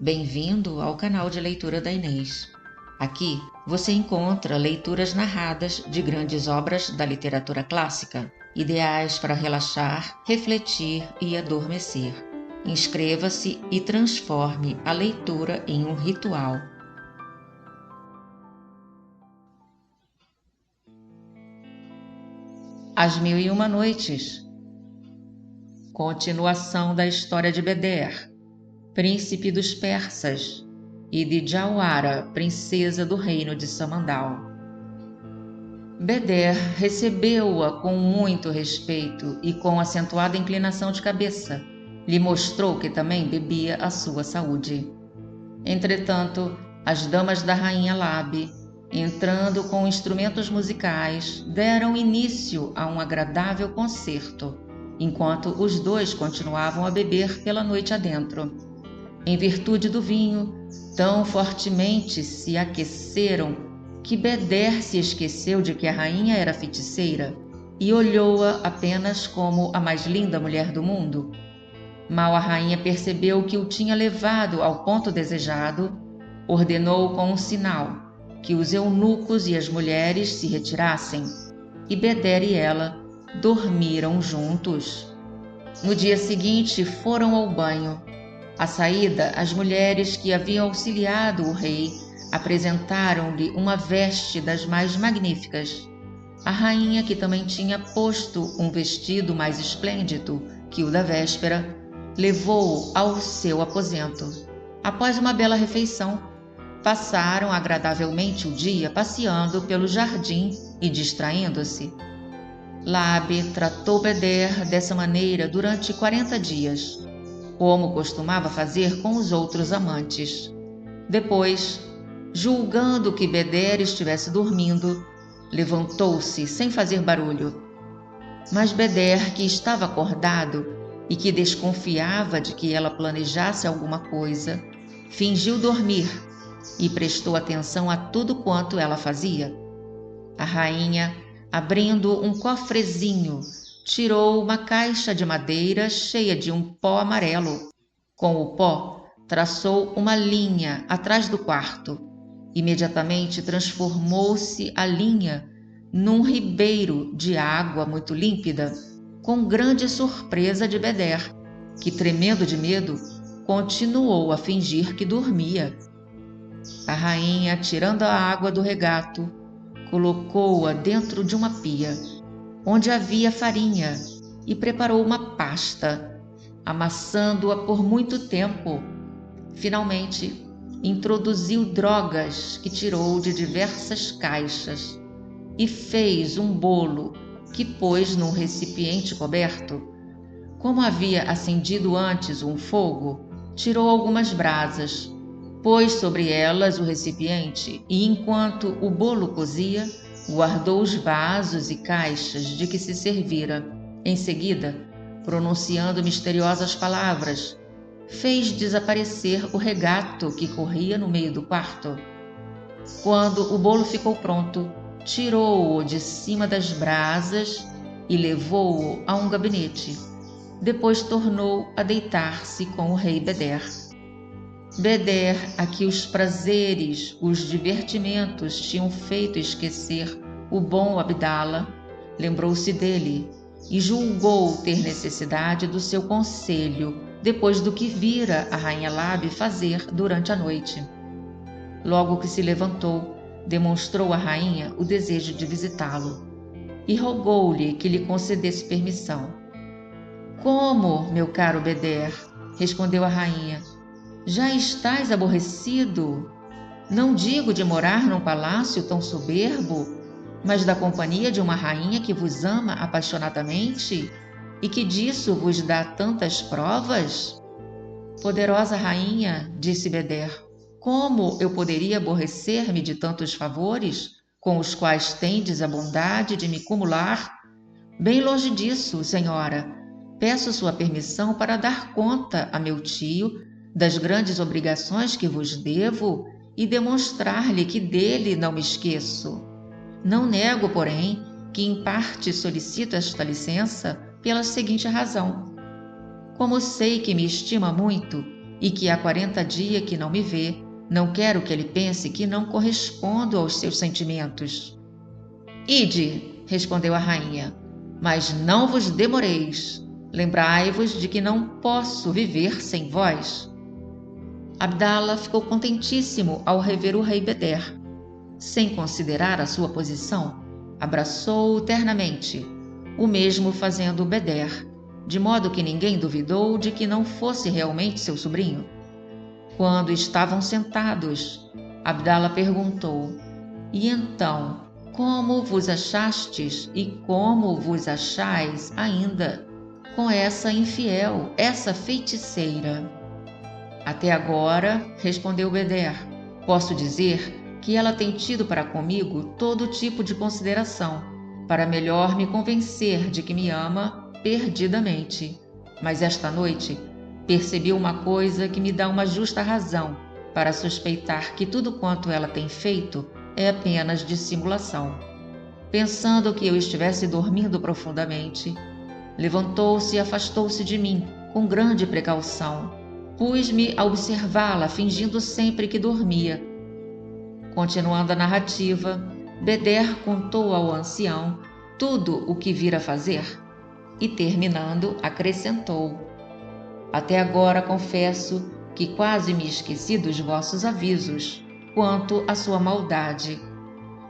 Bem-vindo ao canal de leitura da Inês. Aqui você encontra leituras narradas de grandes obras da literatura clássica, ideais para relaxar, refletir e adormecer. Inscreva-se e transforme a leitura em um ritual. As Mil e Uma Noites. Continuação da história de Beder, príncipe dos persas, e de Jauhara, princesa do reino de Samandal. Beder recebeu-a com muito respeito e com acentuada inclinação de cabeça. Lhe mostrou que também bebia a sua saúde. Entretanto, as damas da rainha Labe, entrando com instrumentos musicais, deram início a um agradável concerto, enquanto os dois continuavam a beber pela noite adentro. Em virtude do vinho, tão fortemente se aqueceram que Beder se esqueceu de que a rainha era feiticeira e olhou-a apenas como a mais linda mulher do mundo. Mal a rainha percebeu que o tinha levado ao ponto desejado, ordenou com um sinal que os eunucos e as mulheres se retirassem, e Beder e ela dormiram juntos. No dia seguinte foram ao banho. À saída, as mulheres que haviam auxiliado o rei apresentaram-lhe uma veste das mais magníficas. A rainha, que também tinha posto um vestido mais esplêndido que o da véspera, levou-o ao seu aposento. Após uma bela refeição, passaram agradavelmente o dia passeando pelo jardim e distraindo-se. Labe tratou Beder dessa maneira durante 40 dias, como costumava fazer com os outros amantes. Depois, julgando que Beder estivesse dormindo, levantou-se sem fazer barulho. Mas Beder, que estava acordado e que desconfiava de que ela planejasse alguma coisa, fingiu dormir e prestou atenção a tudo quanto ela fazia. A rainha, abrindo um cofrezinho, tirou uma caixa de madeira cheia de um pó amarelo. Com o pó, traçou uma linha atrás do quarto. Imediatamente transformou-se a linha num ribeiro de água muito límpida, com grande surpresa de Beder, que, tremendo de medo, continuou a fingir que dormia. A rainha, tirando a água do regato, colocou-a dentro de uma pia, onde havia farinha, e preparou uma pasta, amassando-a por muito tempo. Finalmente, introduziu drogas que tirou de diversas caixas e fez um bolo que pôs num recipiente coberto. Como havia acendido antes um fogo, tirou algumas brasas, pôs sobre elas o recipiente e, enquanto o bolo cozia, guardou os vasos e caixas de que se servira. Em seguida, pronunciando misteriosas palavras, fez desaparecer o regato que corria no meio do quarto. Quando o bolo ficou pronto, tirou-o de cima das brasas e levou-o a um gabinete. Depois tornou a deitar-se com o rei Beder. Beder, a que os prazeres, os divertimentos tinham feito esquecer o bom Abdala, lembrou-se dele e julgou ter necessidade do seu conselho depois do que vira a rainha Labe fazer durante a noite. Logo que se levantou, demonstrou à rainha o desejo de visitá-lo e rogou-lhe que lhe concedesse permissão. "Como, meu caro Beder?", respondeu a rainha. "Já estás aborrecido? Não digo de morar num palácio tão soberbo, mas da companhia de uma rainha que vos ama apaixonadamente e que disso vos dá tantas provas?" "Poderosa rainha", disse Beder, "como eu poderia aborrecer-me de tantos favores com os quais tendes a bondade de me cumular? Bem longe disso, senhora. Peço sua permissão para dar conta a meu tio das grandes obrigações que vos devo e demonstrar-lhe que dele não me esqueço. Não nego, porém, que em parte solicito esta licença pela seguinte razão. Como sei que me estima muito e que há 40 dias que não me vê, não quero que ele pense que não correspondo aos seus sentimentos. Ide, respondeu a rainha, mas não vos demoreis. Lembrai-vos de que não posso viver sem vós. Abdala ficou contentíssimo ao rever o rei Beder. Sem considerar a sua posição, abraçou-o ternamente, o mesmo fazendo Beder, de modo que ninguém duvidou de que não fosse realmente seu sobrinho. Quando estavam sentados, Abdala perguntou: E então, como vos achastes e como vos achais ainda com essa infiel, essa feiticeira? Até agora, respondeu Beder, posso dizer que ela tem tido para comigo todo tipo de consideração, para melhor me convencer de que me ama perdidamente. Mas esta noite percebi uma coisa que me dá uma justa razão para suspeitar que tudo quanto ela tem feito é apenas dissimulação. Pensando que eu estivesse dormindo profundamente, levantou-se e afastou-se de mim com grande precaução. Pus-me a observá-la, fingindo sempre que dormia. Continuando a narrativa, Beder contou ao ancião tudo o que vira fazer e, terminando, acrescentou: Até agora confesso que quase me esqueci dos vossos avisos quanto à sua maldade,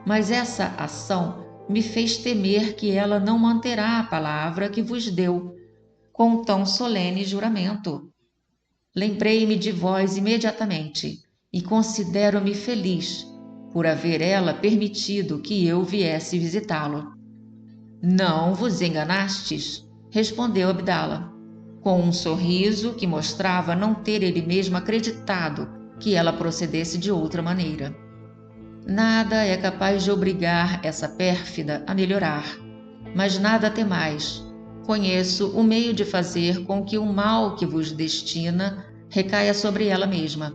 mas essa ação me fez temer que ela não manterá a palavra que vos deu com tão solene juramento. Lembrei-me de vós imediatamente e considero-me feliz por haver ela permitido que eu viesse visitá-lo. Não vos enganastes, respondeu Abdala, com um sorriso que mostrava não ter ele mesmo acreditado que ela procedesse de outra maneira. Nada é capaz de obrigar essa pérfida a melhorar, mas nada temais. Conheço o meio de fazer com que o mal que vos destina recaia sobre ela mesma.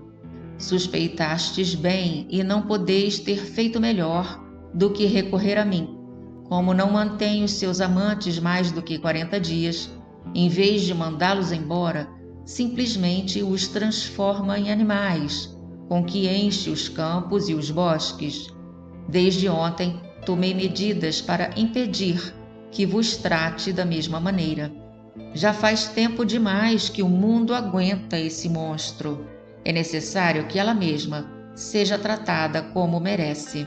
Suspeitastes bem e não podeis ter feito melhor do que recorrer a mim. Como não mantém os seus amantes mais do que 40 dias, em vez de mandá-los embora, simplesmente os transforma em animais, com que enche os campos e os bosques. Desde ontem tomei medidas para impedir que vos trate da mesma maneira. Já faz tempo demais que o mundo aguenta esse monstro. É necessário que ela mesma seja tratada como merece.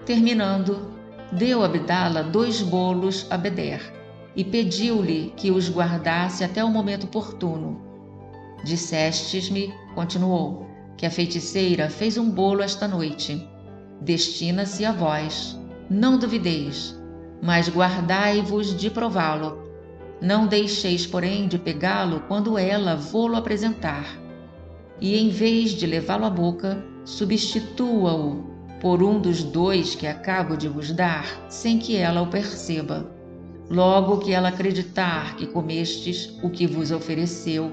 Terminando, deu Abdala 2 bolos a Beder e pediu-lhe que os guardasse até o momento oportuno. Dissestes-me, continuou, que a feiticeira fez um bolo esta noite. Destina-se a vós. Não duvideis, mas guardai-vos de prová-lo. Não deixeis, porém, de pegá-lo quando ela vô-lo apresentar. E, em vez de levá-lo à boca, substitua-o por um dos 2 que acabo de vos dar, sem que ela o perceba. Logo que ela acreditar que comestes o que vos ofereceu,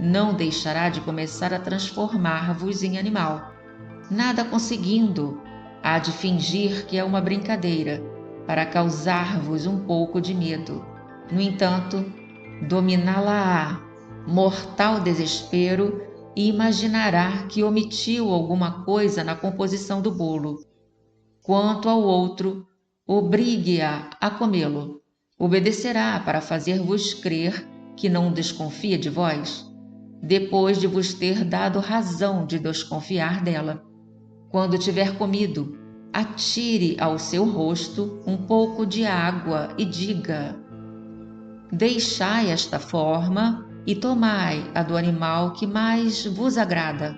não deixará de começar a transformar-vos em animal. Nada conseguindo, há de fingir que é uma brincadeira, para causar-vos um pouco de medo. No entanto, dominá-la-á, mortal desespero, e imaginará que omitiu alguma coisa na composição do bolo. Quanto ao outro, obrigue-a a comê-lo. Obedecerá para fazer-vos crer que não desconfia de vós, depois de vos ter dado razão de desconfiar dela. Quando tiver comido, atire ao seu rosto um pouco de água e diga: Deixai esta forma e tomai a do animal que mais vos agrada.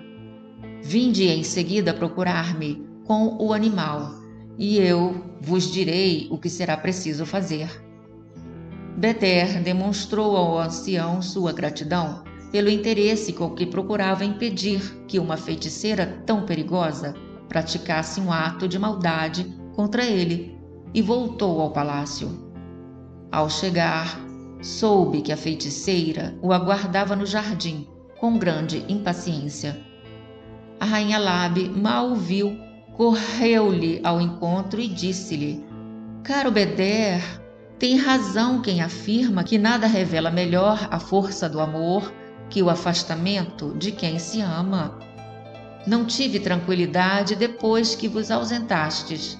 Vinde em seguida procurar-me com o animal, e eu vos direi o que será preciso fazer. Beder demonstrou ao ancião sua gratidão pelo interesse com que procurava impedir que uma feiticeira tão perigosa praticasse um ato de maldade contra ele, e voltou ao palácio. Ao chegar, soube que a feiticeira o aguardava no jardim, com grande impaciência. A rainha Labe mal o viu, correu-lhe ao encontro e disse-lhe: Caro Beder, tem razão quem afirma que nada revela melhor a força do amor que o afastamento de quem se ama. Não tive tranquilidade depois que vos ausentastes,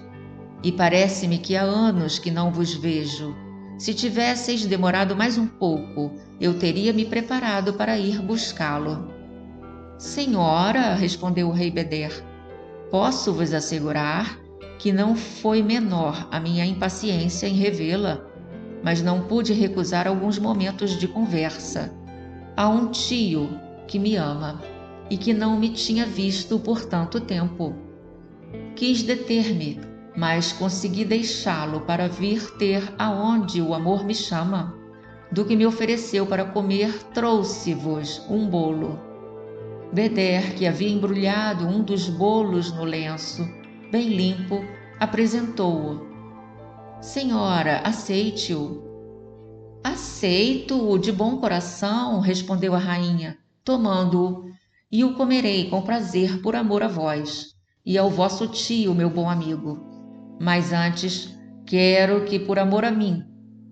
e parece-me que há anos que não vos vejo. Se tivesseis demorado mais um pouco, eu teria me preparado para ir buscá-lo. Senhora, respondeu o rei Beder, posso vos assegurar que não foi menor a minha impaciência em revê-la, mas não pude recusar alguns momentos de conversa. Há um tio que me ama e que não me tinha visto por tanto tempo. Quis deter-me, mas consegui deixá-lo para vir ter aonde o amor me chama. Do que me ofereceu para comer, trouxe-vos um bolo. Beder, que havia embrulhado um dos bolos no lenço, bem limpo, apresentou-o. Senhora, aceite-o. Aceito-o de bom coração, respondeu a rainha, tomando-o, e o comerei com prazer por amor a vós, e ao vosso tio, meu bom amigo. Mas antes, quero que, por amor a mim,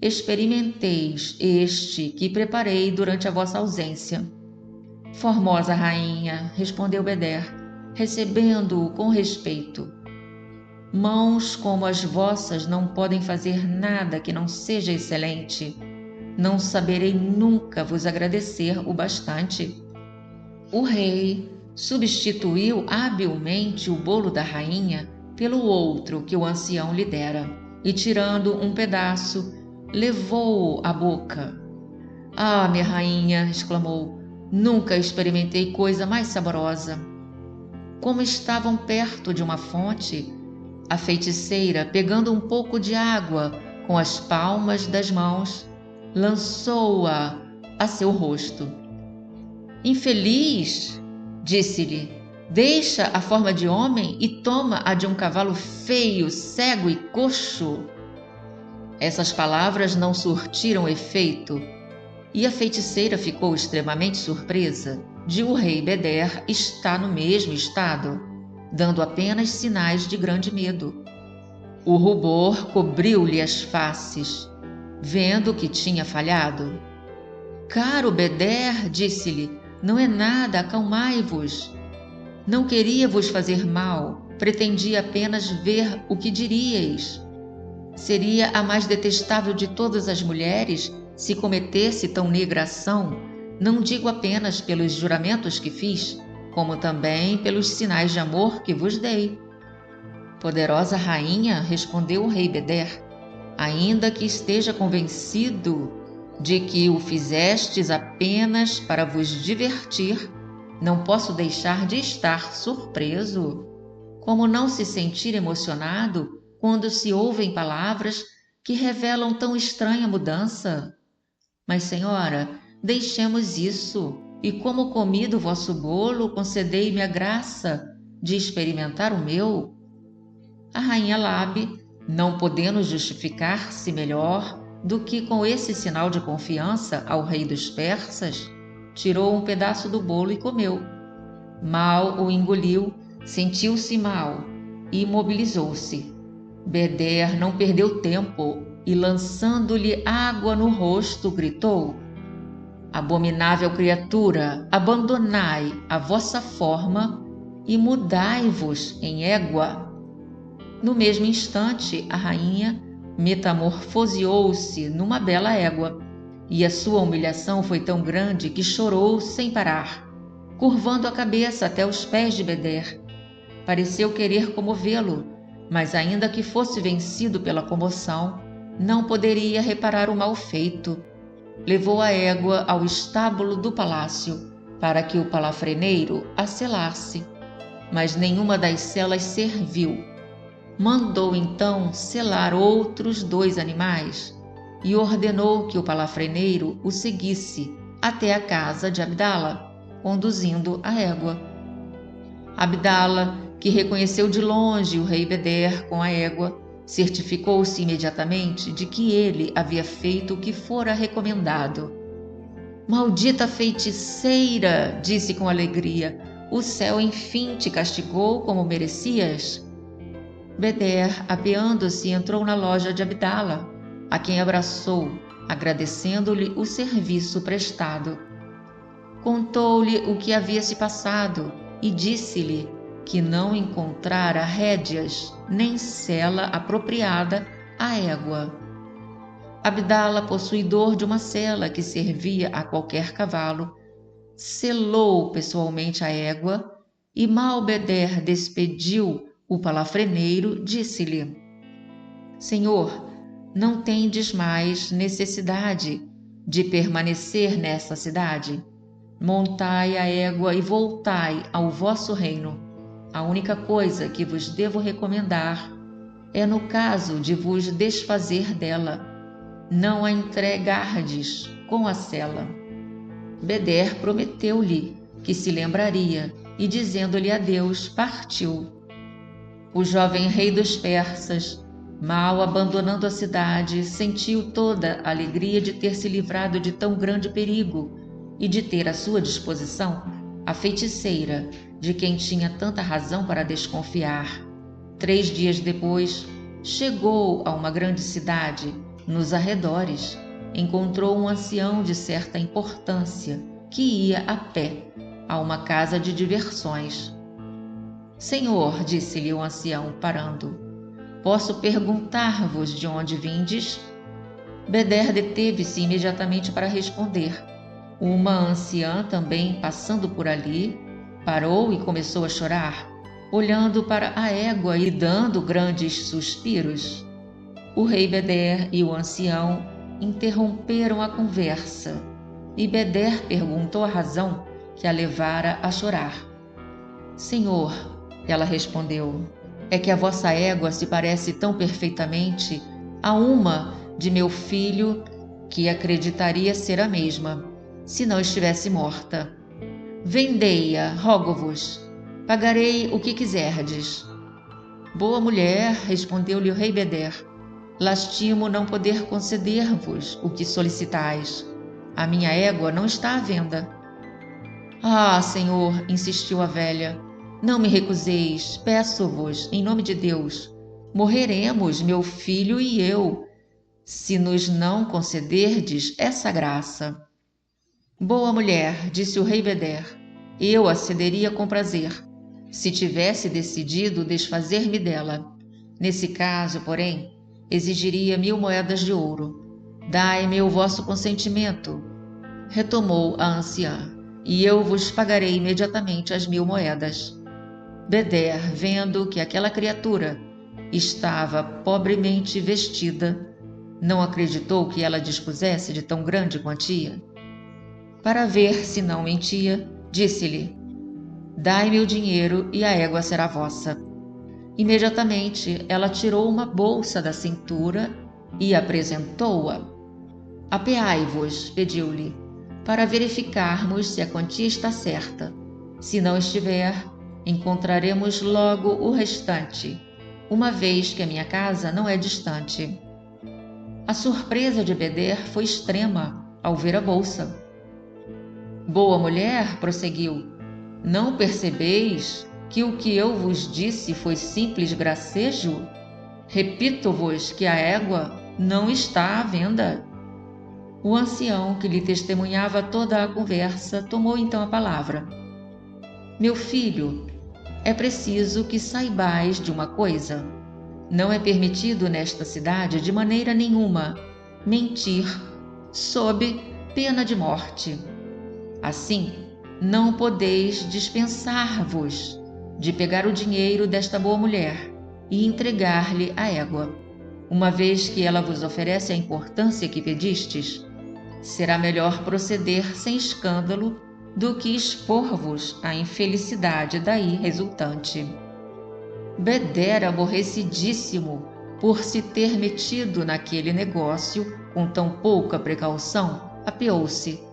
experimenteis este que preparei durante a vossa ausência. Formosa rainha, respondeu Beder, recebendo-o com respeito. Mãos como as vossas não podem fazer nada que não seja excelente. Não saberei nunca vos agradecer o bastante. O rei substituiu habilmente o bolo da rainha pelo outro que o ancião lhe dera, e tirando um pedaço, levou-o à boca. Ah, minha rainha, exclamou, nunca experimentei coisa mais saborosa. Como estavam perto de uma fonte, a feiticeira, pegando um pouco de água com as palmas das mãos, lançou-a a seu rosto. Infeliz, disse-lhe, deixa a forma de homem e toma a de um cavalo feio, cego e coxo. Essas palavras não surtiram efeito, e a feiticeira ficou extremamente surpresa de o rei Beder estar no mesmo estado, dando apenas sinais de grande medo. O rubor cobriu-lhe as faces, vendo que tinha falhado. Caro Beder, disse-lhe, não é nada, acalmai-vos. Não queria vos fazer mal, pretendia apenas ver o que diríeis. Seria a mais detestável de todas as mulheres se cometesse tão negra ação, não digo apenas pelos juramentos que fiz, como também pelos sinais de amor que vos dei. Poderosa rainha, respondeu o rei Beder, ainda que esteja convencido de que o fizestes apenas para vos divertir, não posso deixar de estar surpreso. Como não se sentir emocionado quando se ouvem palavras que revelam tão estranha mudança? Mas, senhora, deixemos isso, e como comi do vosso bolo, concedei-me a graça de experimentar o meu. A rainha Labe, não podendo justificar-se melhor do que com esse sinal de confiança ao rei dos persas, tirou um pedaço do bolo e comeu. Mal o engoliu, sentiu-se mal e imobilizou-se. Beder não perdeu tempo e, lançando-lhe água no rosto, gritou: Abominável criatura, abandonai a vossa forma e mudai-vos em égua. No mesmo instante, a rainha metamorfoseou-se numa bela égua, e a sua humilhação foi tão grande que chorou sem parar, curvando a cabeça até os pés de Beder. Pareceu querer comovê-lo, mas ainda que fosse vencido pela comoção, não poderia reparar o mal feito. Levou a égua ao estábulo do palácio, para que o palafreneiro a selasse, mas nenhuma das celas serviu. Mandou então selar outros 2 animais e ordenou que o palafreneiro o seguisse até a casa de Abdala, conduzindo a égua. Abdala, que reconheceu de longe o rei Beder com a égua, certificou-se imediatamente de que ele havia feito o que fora recomendado. Maldita feiticeira, disse com alegria, o céu enfim te castigou como merecias. Beder, apeando-se, entrou na loja de Abdala, a quem abraçou, agradecendo-lhe o serviço prestado. Contou-lhe o que havia se passado e disse-lhe que não encontrara rédeas nem sela apropriada à égua. Abdala, possuidor de uma sela que servia a qualquer cavalo, selou pessoalmente a égua e Malbeder despediu o palafreneiro, disse-lhe: Senhor, não tendes mais necessidade de permanecer nesta cidade. Montai a égua e voltai ao vosso reino. A única coisa que vos devo recomendar é, no caso de vos desfazer dela, não a entregardes com a sela. Beder prometeu-lhe que se lembraria e, dizendo-lhe adeus, partiu. O jovem rei dos persas, mal abandonando a cidade, sentiu toda a alegria de ter se livrado de tão grande perigo e de ter à sua disposição a feiticeira, de quem tinha tanta razão para desconfiar. 3 dias depois, chegou a uma grande cidade, nos arredores, encontrou um ancião de certa importância, que ia a pé a uma casa de diversões. Senhor, disse-lhe o ancião, parando, posso perguntar-vos de onde vindes? Beder deteve-se imediatamente para responder. Uma anciã, também passando por ali, parou e começou a chorar, olhando para a égua e dando grandes suspiros. O rei Beder e o ancião interromperam a conversa, e Beder perguntou a razão que a levara a chorar. Senhor, ela respondeu, é que a vossa égua se parece tão perfeitamente a uma de meu filho que acreditaria ser a mesma, se não estivesse morta. Vendei-a, rogo-vos, pagarei o que quiserdes. Boa mulher, respondeu-lhe o rei Beder, lastimo não poder conceder-vos o que solicitais. A minha égua não está à venda. Ah, senhor, insistiu a velha, não me recuseis, peço-vos, em nome de Deus. Morreremos, meu filho e eu, se nos não concederdes essa graça. Boa mulher, disse o rei Beder, eu a cederia com prazer, se tivesse decidido desfazer-me dela. Nesse caso, porém, exigiria 1000 moedas de ouro. Dai-me o vosso consentimento, retomou a anciã, e eu vos pagarei imediatamente as 1000 moedas. Beder, vendo que aquela criatura estava pobremente vestida, não acreditou que ela dispusesse de tão grande quantia. Para ver se não mentia, disse-lhe, dai-me o dinheiro e a égua será vossa. Imediatamente ela tirou uma bolsa da cintura e apresentou-a. Apeai-vos, pediu-lhe, para verificarmos se a quantia está certa. Se não estiver, encontraremos logo o restante, uma vez que a minha casa não é distante. A surpresa de Beder foi extrema ao ver a bolsa. Boa mulher, prosseguiu, não percebeis que o que eu vos disse foi simples gracejo? Repito-vos que a égua não está à venda. O ancião, que lhe testemunhava toda a conversa, tomou então a palavra. Meu filho, é preciso que saibais de uma coisa. Não é permitido nesta cidade, de maneira nenhuma, mentir, sob pena de morte. Assim, não podeis dispensar-vos de pegar o dinheiro desta boa mulher e entregar-lhe a égua, uma vez que ela vos oferece a importância que pedistes. Será melhor proceder sem escândalo do que expor-vos à infelicidade daí resultante. Beder, aborrecidíssimo por se ter metido naquele negócio com tão pouca precaução, apeou-se.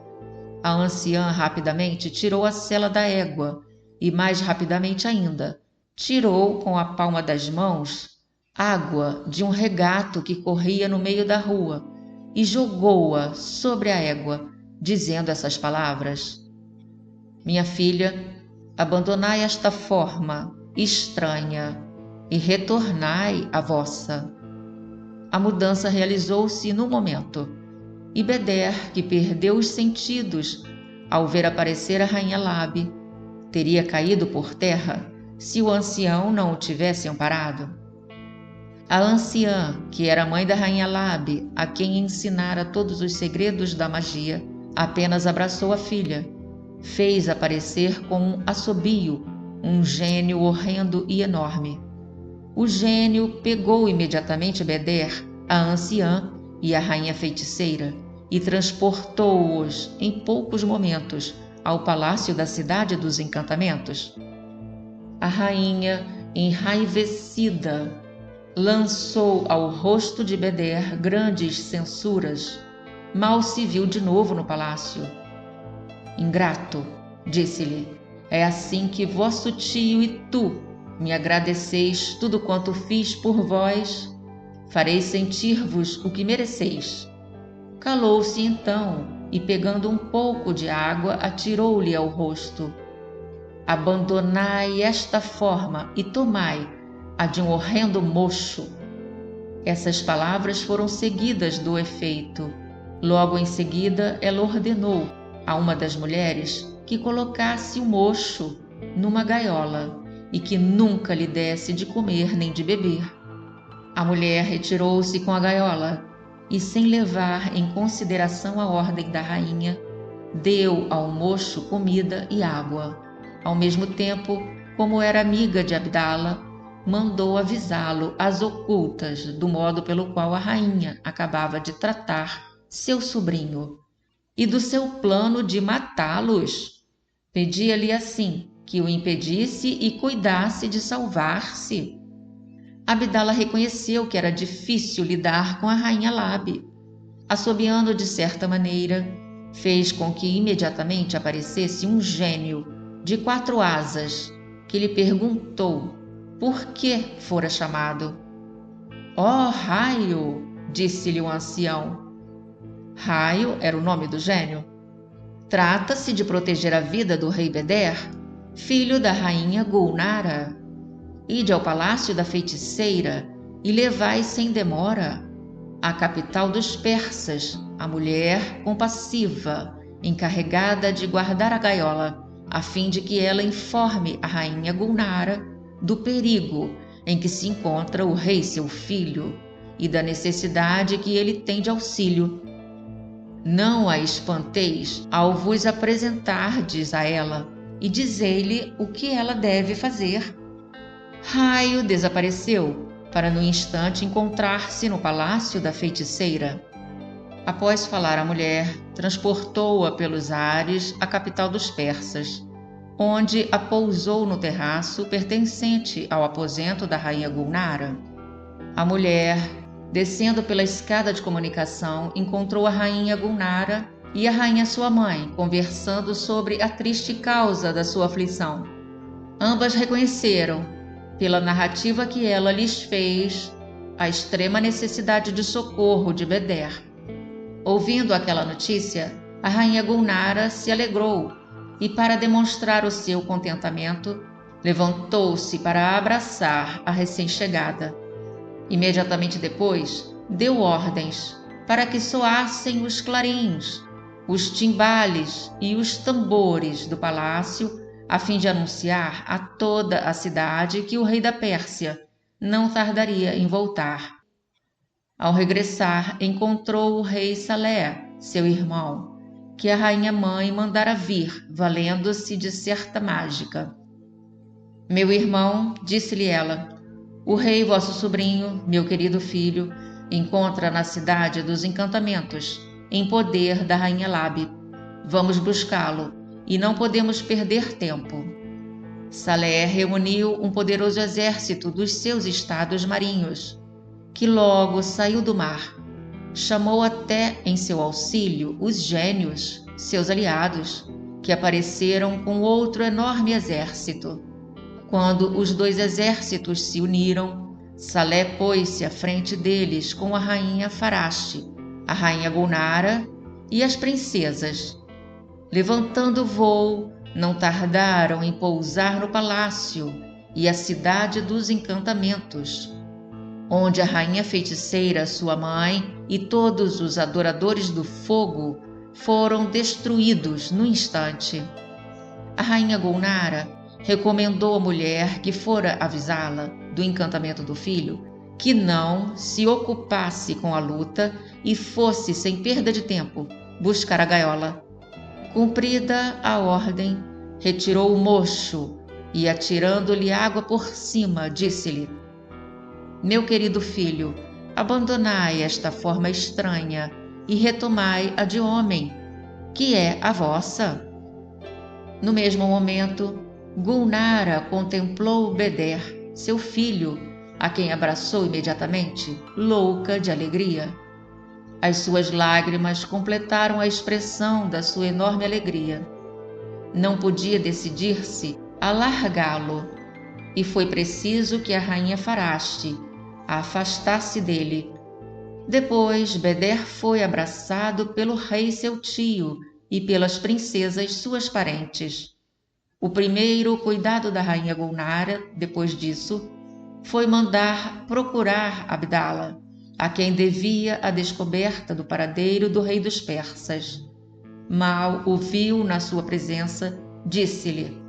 A anciã rapidamente tirou a sela da égua e, mais rapidamente ainda, tirou com a palma das mãos água de um regato que corria no meio da rua e jogou-a sobre a égua, dizendo essas palavras: Minha filha, abandonai esta forma estranha e retornai à vossa. A mudança realizou-se num momento, e Beder, que perdeu os sentidos ao ver aparecer a rainha Labe, teria caído por terra se o ancião não o tivesse amparado. A anciã, que era mãe da rainha Labe, a quem ensinara todos os segredos da magia, apenas abraçou a filha, fez aparecer com um assobio um gênio horrendo e enorme. O gênio pegou imediatamente Beder, a anciã e a rainha feiticeira, e transportou-os em poucos momentos ao palácio da cidade dos encantamentos. A rainha, enraivecida, lançou ao rosto de Beder grandes censuras. Mal se viu de novo no palácio. Ingrato, disse-lhe, é assim que vosso tio e tu me agradeceis tudo quanto fiz por vós? Farei sentir-vos o que mereceis. Calou-se então e, pegando um pouco de água, atirou-lhe ao rosto. Abandonai esta forma e tomai a de um horrendo mocho. Essas palavras foram seguidas do efeito. Logo em seguida, ela ordenou a uma das mulheres que colocasse o mocho numa gaiola e que nunca lhe desse de comer nem de beber. A mulher retirou-se com a gaiola e, sem levar em consideração a ordem da rainha, deu ao mocho comida e água. Ao mesmo tempo, como era amiga de Abdala, mandou avisá-lo às ocultas do modo pelo qual a rainha acabava de tratar seu sobrinho e do seu plano de matá-los. Pedia-lhe assim que o impedisse e cuidasse de salvar-se. Abdala reconheceu que era difícil lidar com a rainha Labe. Assobiando de certa maneira, fez com que imediatamente aparecesse um gênio de 4 asas, que lhe perguntou por que fora chamado. Ó Raio, disse-lhe o ancião. Raio era o nome do gênio. Trata-se de proteger a vida do rei Beder, filho da rainha Gulnara. Ide ao palácio da feiticeira e levai sem demora à capital dos persas a mulher compassiva, encarregada de guardar a gaiola, a fim de que ela informe a rainha Gulnara do perigo em que se encontra o rei seu filho e da necessidade que ele tem de auxílio. Não a espanteis ao vos apresentardes a ela e dizei-lhe o que ela deve fazer. Raio desapareceu para no instante encontrar-se no palácio da feiticeira. Após falar à mulher, transportou-a pelos ares à capital dos persas, onde a pousou no terraço pertencente ao aposento da rainha Gulnara. A mulher, descendo pela escada de comunicação, encontrou a rainha Gulnara e a rainha sua mãe conversando sobre a triste causa da sua aflição. Ambas reconheceram, pela narrativa que ela lhes fez, a extrema necessidade de socorro de Beder. Ouvindo aquela notícia, a rainha Gulnara se alegrou e, para demonstrar o seu contentamento, levantou-se para abraçar a recém-chegada. Imediatamente depois, deu ordens para que soassem os clarins, os timbales e os tambores do palácio, a fim de anunciar a toda a cidade que o rei da Pérsia não tardaria em voltar. Ao regressar, encontrou o rei Salé, seu irmão, que a rainha-mãe mandara vir, valendo-se de certa mágica. Meu irmão, disse-lhe ela, o rei vosso sobrinho, meu querido filho, encontra na cidade dos encantamentos, em poder da rainha Labe. Vamos buscá-lo, e não podemos perder tempo. Salé reuniu um poderoso exército dos seus estados marinhos, que logo saiu do mar. Chamou até em seu auxílio os gênios, seus aliados, que apareceram com outro enorme exército. Quando os 2 exércitos se uniram, Salé pôs-se à frente deles com a rainha Farache, a rainha Gulnara e as princesas. Levantando voo, não tardaram em pousar no palácio e a cidade dos encantamentos, onde a rainha feiticeira, sua mãe, e todos os adoradores do fogo foram destruídos no instante. A rainha Gulnara recomendou à mulher que fora avisá-la do encantamento do filho que não se ocupasse com a luta e fosse, sem perda de tempo, buscar a gaiola. Cumprida a ordem, retirou o mocho e, atirando-lhe água por cima, disse-lhe: Meu querido filho, abandonai esta forma estranha e retomai a de homem, que é a vossa. No mesmo momento, Gulnara contemplou Beder, seu filho, a quem abraçou imediatamente, louca de alegria. As suas lágrimas completaram a expressão da sua enorme alegria. Não podia decidir-se a largá-lo, e foi preciso que a rainha Faraste a afastasse dele. Depois, Beder foi abraçado pelo rei seu tio e pelas princesas suas parentes. O primeiro cuidado da rainha Gulnara, depois disso, foi mandar procurar Abdala, a quem devia a descoberta do paradeiro do rei dos persas. Mal o viu na sua presença, disse-lhe: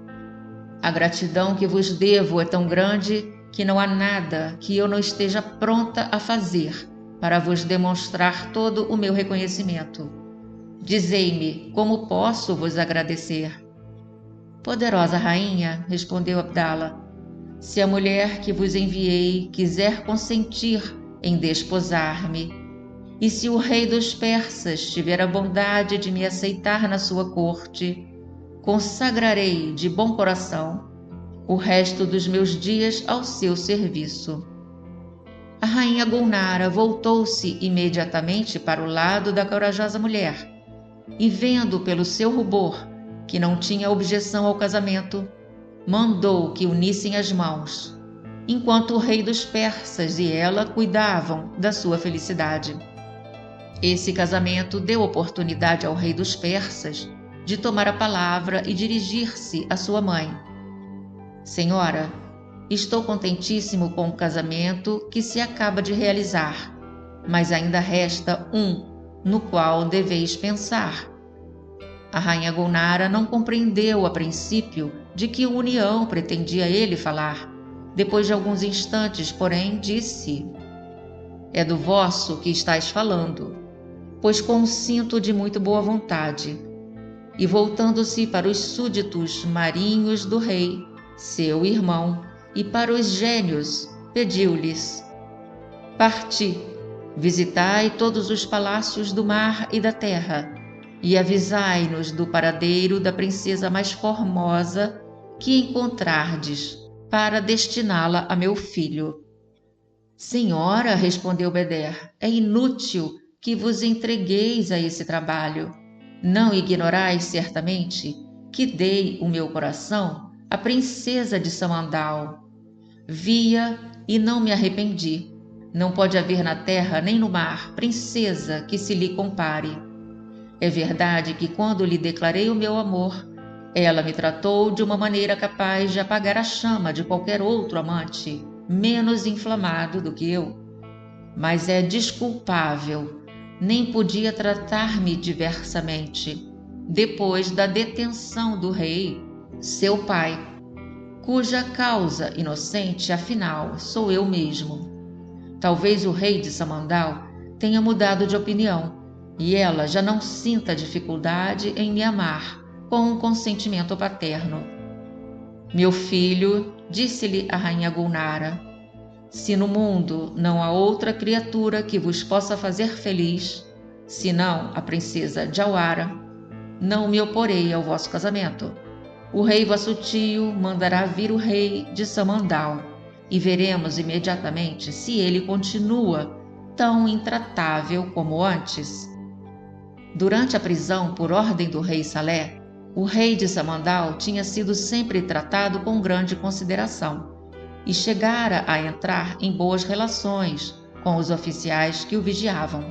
A gratidão que vos devo é tão grande que não há nada que eu não esteja pronta a fazer para vos demonstrar todo o meu reconhecimento. Dizei-me como posso vos agradecer. Poderosa rainha, respondeu Abdala, se a mulher que vos enviei quiser consentir em desposar-me, e se o rei dos persas tiver a bondade de me aceitar na sua corte, consagrarei de bom coração o resto dos meus dias ao seu serviço. A rainha Gulnara voltou-se imediatamente para o lado da corajosa mulher e, vendo pelo seu rubor que não tinha objeção ao casamento, mandou que unissem as mãos, enquanto o rei dos persas e ela cuidavam da sua felicidade. Esse casamento deu oportunidade ao rei dos persas de tomar a palavra e dirigir-se à sua mãe. Senhora, estou contentíssimo com o casamento que se acaba de realizar, mas ainda resta um no qual deveis pensar. A rainha Gulnara não compreendeu a princípio de que união pretendia ele falar. Depois de alguns instantes, porém, disse: É do vosso que estáis falando, pois consinto de muito boa vontade. E voltando-se para os súditos marinhos do rei, seu irmão, e para os gênios, pediu-lhes: Parti, visitai todos os palácios do mar e da terra, e avisai-nos do paradeiro da princesa mais formosa que encontrardes, para destiná-la a meu filho. Senhora, respondeu Beder, é inútil que vos entregueis a esse trabalho. Não ignorais certamente que dei o meu coração à princesa de Samandal. Vi-a e não me arrependi. Não pode haver na terra nem no mar princesa que se lhe compare. É verdade que quando lhe declarei o meu amor, ela me tratou de uma maneira capaz de apagar a chama de qualquer outro amante, menos inflamado do que eu. Mas é desculpável, nem podia tratar-me diversamente, depois da detenção do rei, seu pai, cuja causa inocente, afinal, sou eu mesmo. Talvez o rei de Samandal tenha mudado de opinião, e ela já não sinta dificuldade em me amar com um consentimento paterno. Meu filho, disse-lhe a rainha Gulnara, se no mundo não há outra criatura que vos possa fazer feliz, senão a princesa Jawara, não me oporei ao vosso casamento. O rei vosso tio mandará vir o rei de Samandal, e veremos imediatamente se ele continua tão intratável como antes. Durante a prisão por ordem do rei Salé, o rei de Samandal tinha sido sempre tratado com grande consideração e chegara a entrar em boas relações com os oficiais que o vigiavam.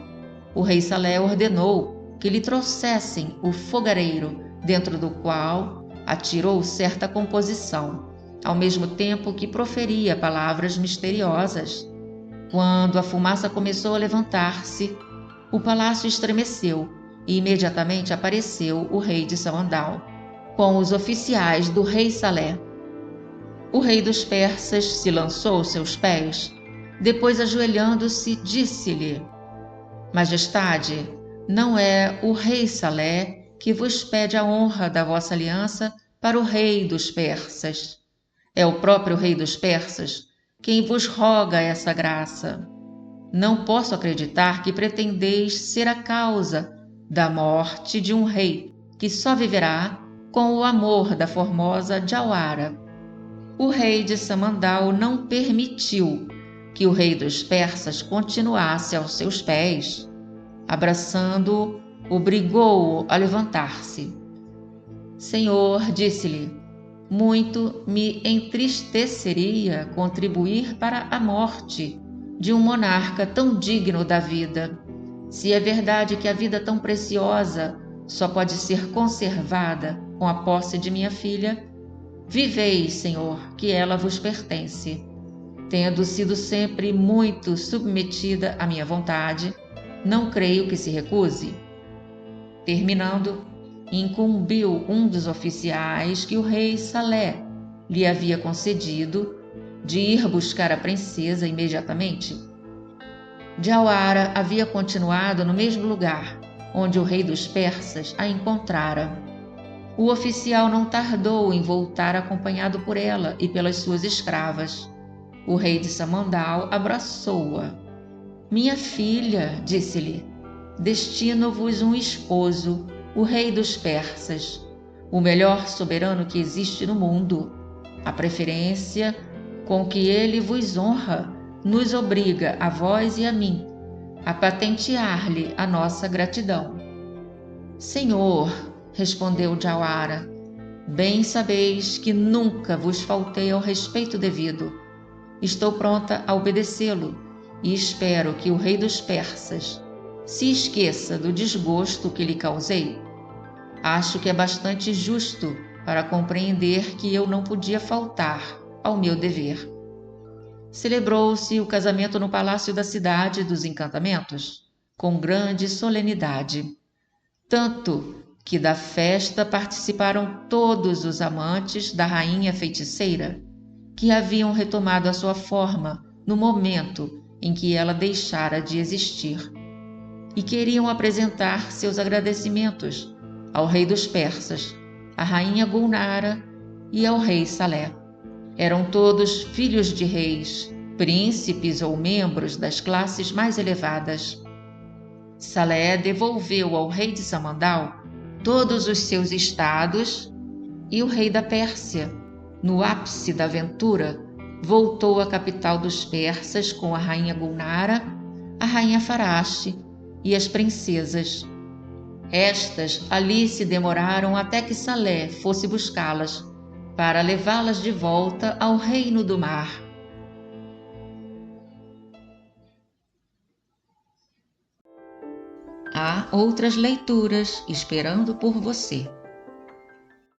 O rei Salé ordenou que lhe trouxessem o fogareiro, dentro do qual atirou certa composição, ao mesmo tempo que proferia palavras misteriosas. Quando a fumaça começou a levantar-se, o palácio estremeceu e imediatamente apareceu o rei de Samandal, com os oficiais do rei Salé. O rei dos persas se lançou aos seus pés, depois ajoelhando-se, disse-lhe: Majestade, não é o rei Salé que vos pede a honra da vossa aliança para o rei dos persas. É o próprio rei dos persas quem vos roga essa graça. Não posso acreditar que pretendeis ser a causa da morte de um rei que só viverá com o amor da formosa Jauara. O rei de Samandal não permitiu que o rei dos persas continuasse aos seus pés. Abraçando-o, obrigou-o a levantar-se. Senhor, disse-lhe, muito me entristeceria contribuir para a morte de um monarca tão digno da vida. Se é verdade que a vida tão preciosa só pode ser conservada com a posse de minha filha, vivei, Senhor, que ela vos pertence. Tendo sido sempre muito submetida à minha vontade, não creio que se recuse. Terminando, incumbiu um dos oficiais que o rei Salé lhe havia concedido de ir buscar a princesa imediatamente. Jauara havia continuado no mesmo lugar onde o rei dos persas a encontrara. O oficial não tardou em voltar acompanhado por ela e pelas suas escravas. O rei de Samandal abraçou-a. Minha filha, disse-lhe, destino-vos um esposo, o rei dos persas, o melhor soberano que existe no mundo. A preferência com que ele vos honra nos obriga, a vós e a mim, a patentear-lhe a nossa gratidão. Senhor, respondeu Jauara, bem sabeis que nunca vos faltei ao respeito devido. Estou pronta a obedecê-lo e espero que o rei dos persas se esqueça do desgosto que lhe causei. Acho que é bastante justo para compreender que eu não podia faltar ao meu dever. Celebrou-se o casamento no palácio da cidade dos encantamentos, com grande solenidade. Tanto que da festa participaram todos os amantes da rainha feiticeira, que haviam retomado a sua forma no momento em que ela deixara de existir, e queriam apresentar seus agradecimentos ao rei dos persas, à rainha Gulnara e ao rei Salé. Eram todos filhos de reis, príncipes ou membros das classes mais elevadas. Salé devolveu ao rei de Samandal todos os seus estados e o rei da Pérsia, no ápice da aventura, voltou à capital dos persas com a rainha Gulnara, a rainha Farache e as princesas. Estas ali se demoraram até que Salé fosse buscá-las, para levá-las de volta ao reino do mar. Há outras leituras esperando por você.